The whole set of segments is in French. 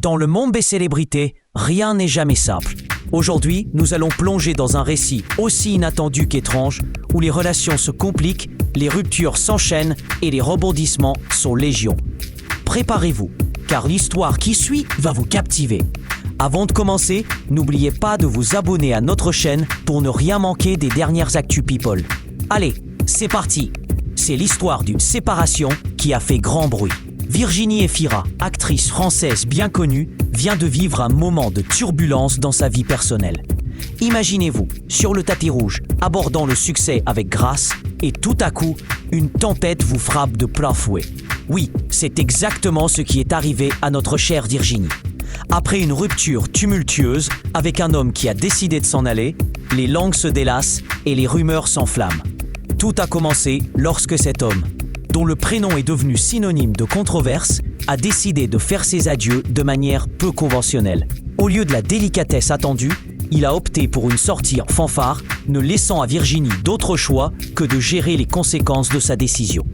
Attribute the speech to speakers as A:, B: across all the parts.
A: Dans le monde des célébrités, rien n'est jamais simple. Aujourd'hui, nous allons plonger dans un récit aussi inattendu qu'étrange, où les relations se compliquent, les ruptures s'enchaînent et les rebondissements sont légion. Préparez-vous, car l'histoire qui suit va vous captiver. Avant de commencer, n'oubliez pas de vous abonner à notre chaîne pour ne rien manquer des dernières actus people. Allez, c'est parti. C'est l'histoire d'une séparation qui a fait grand bruit. Virginie Efira, actrice française bien connue, vient de vivre un moment de turbulence dans sa vie personnelle. Imaginez-vous, sur le tapis rouge, abordant le succès avec grâce, et tout à coup, une tempête vous frappe de plein fouet. Oui, c'est exactement ce qui est arrivé à notre chère Virginie. Après une rupture tumultueuse avec un homme qui a décidé de s'en aller, les langues se délassent et les rumeurs s'enflamment. Tout a commencé lorsque cet homme, dont le prénom est devenu synonyme de controverse, a décidé de faire ses adieux de manière peu conventionnelle. Au lieu de la délicatesse attendue, il a opté pour une sortie en fanfare, ne laissant à Virginie d'autre choix que de gérer les conséquences de sa décision.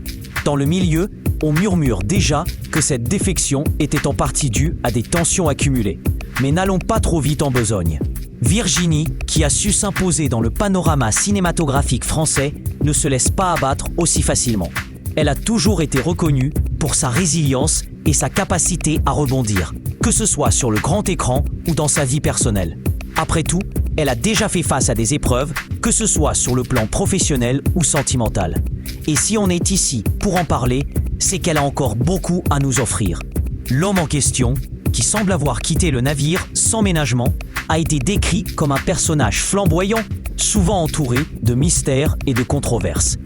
A: Dans le milieu, on murmure déjà que cette défection était en partie due à des tensions accumulées. Mais n'allons pas trop vite en besogne. Virginie, qui a su s'imposer dans le panorama cinématographique français, ne se laisse pas abattre aussi facilement. Elle a toujours été reconnue pour sa résilience et sa capacité à rebondir, que ce soit sur le grand écran ou dans sa vie personnelle. Après tout, elle a déjà fait face à des épreuves, que ce soit sur le plan professionnel ou sentimental. Et si on est ici pour en parler, c'est qu'elle a encore beaucoup à nous offrir. L'homme en question, qui semble avoir quitté le navire sans ménagement, a été décrit comme un personnage flamboyant, souvent entouré de mystères et de controverses.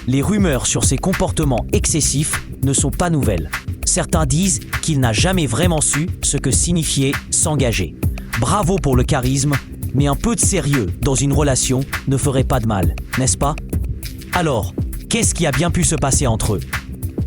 A: Les rumeurs sur ses comportements excessifs ne sont pas nouvelles. Certains disent qu'il n'a jamais vraiment su ce que signifiait s'engager. Bravo pour le charisme, mais un peu de sérieux dans une relation ne ferait pas de mal, n'est-ce pas? Alors, qu'est-ce qui a bien pu se passer entre eux?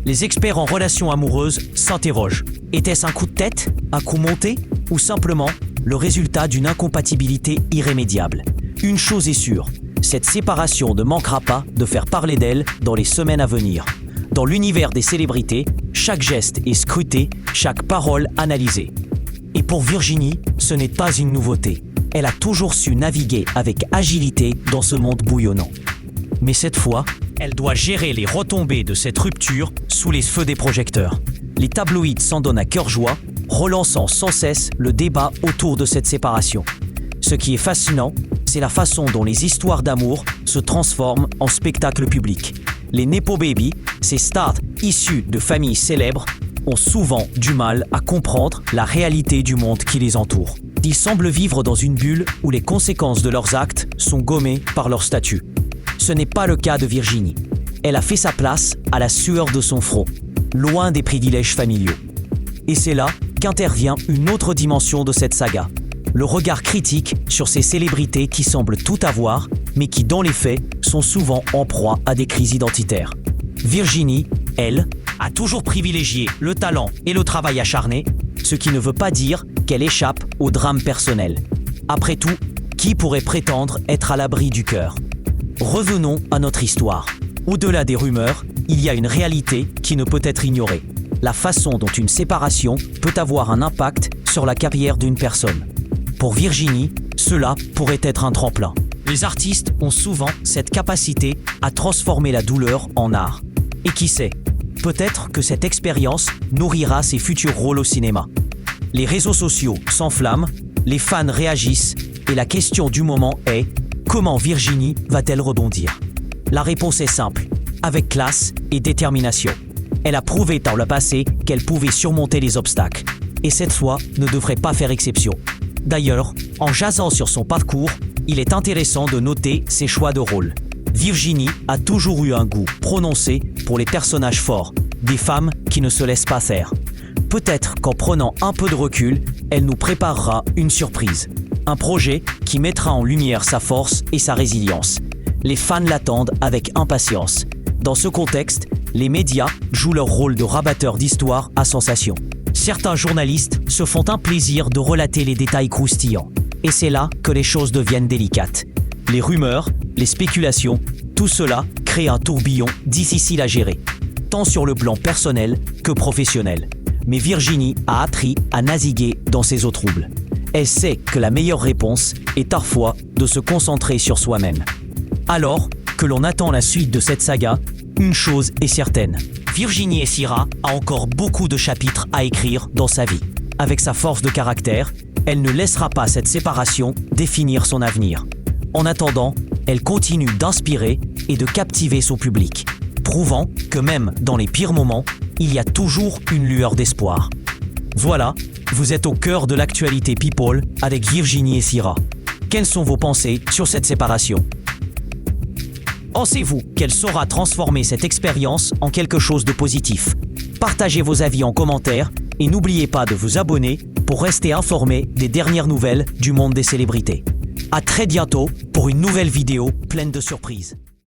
A: Les experts en relations amoureuses s'interrogent. Était-ce un coup de tête, un coup monté, ou simplement le résultat d'une incompatibilité irrémédiable? Une chose est sûre, cette séparation ne manquera pas de faire parler d'elle dans les semaines à venir. Dans l'univers des célébrités, chaque geste est scruté, chaque parole analysée. Et pour Virginie, ce n'est pas une nouveauté. Elle a toujours su naviguer avec agilité dans ce monde bouillonnant. Mais cette fois, elle doit gérer les retombées de cette rupture sous les feux des projecteurs. Les tabloïds s'en donnent à cœur joie, relançant sans cesse le débat autour de cette séparation. Ce qui est fascinant, c'est la façon dont les histoires d'amour se transforment en spectacle public. Les Nepo Baby, ces stars issus de familles célèbres, ont souvent du mal à comprendre la réalité du monde qui les entoure. Ils semblent vivre dans une bulle où les conséquences de leurs actes sont gommées par leur statut. Ce n'est pas le cas de Virginie. Elle a fait sa place à la sueur de son front, loin des privilèges familiaux. Et c'est là qu'intervient une autre dimension de cette saga. Le regard critique sur ces célébrités qui semblent tout avoir, mais qui dans les faits sont souvent en proie à des crises identitaires. Virginie, elle, a toujours privilégié le talent et le travail acharné, ce qui ne veut pas dire qu'elle échappe au drame personnel. Après tout, qui pourrait prétendre être à l'abri du cœur? Revenons à notre histoire. Au-delà des rumeurs, il y a une réalité qui ne peut être ignorée. La façon dont une séparation peut avoir un impact sur la carrière d'une personne. Pour Virginie, cela pourrait être un tremplin. Les artistes ont souvent cette capacité à transformer la douleur en art. Et qui sait, peut-être que cette expérience nourrira ses futurs rôles au cinéma. Les réseaux sociaux s'enflamment, les fans réagissent, et la question du moment est: comment Virginie va-t-elle rebondir? La réponse est simple, avec classe et détermination. Elle a prouvé dans le passé qu'elle pouvait surmonter les obstacles. Et cette fois ne devrait pas faire exception. D'ailleurs, en jasant sur son parcours, il est intéressant de noter ses choix de rôle. Virginie a toujours eu un goût prononcé pour les personnages forts, des femmes qui ne se laissent pas faire. Peut-être qu'en prenant un peu de recul, elle nous préparera une surprise. Un projet qui mettra en lumière sa force et sa résilience. Les fans l'attendent avec impatience. Dans ce contexte, les médias jouent leur rôle de rabatteurs d'histoires à sensation. Certains journalistes se font un plaisir de relater les détails croustillants. Et c'est là que les choses deviennent délicates. Les rumeurs, les spéculations, tout cela crée un tourbillon difficile à gérer, tant sur le plan personnel que professionnel. mais Virginie a appris à naviguer dans ces eaux troubles. Elle sait que la meilleure réponse est parfois de se concentrer sur soi-même. Alors que l'on attend la suite de cette saga, une chose est certaine. Virginie Essira a encore beaucoup de chapitres à écrire dans sa vie. Avec sa force de caractère, elle ne laissera pas cette séparation définir son avenir. En attendant, elle continue d'inspirer et de captiver son public, prouvant que même dans les pires moments, il y a toujours une lueur d'espoir. Voilà, vous êtes au cœur de l'actualité People avec Virginie Essira. Quelles sont vos pensées sur cette séparation ? Pensez-vous qu'elle saura transformer cette expérience en quelque chose de positif ? Partagez vos avis en commentaire et n'oubliez pas de vous abonner pour rester informé des dernières nouvelles du monde des célébrités. À très bientôt pour une nouvelle vidéo pleine de surprises.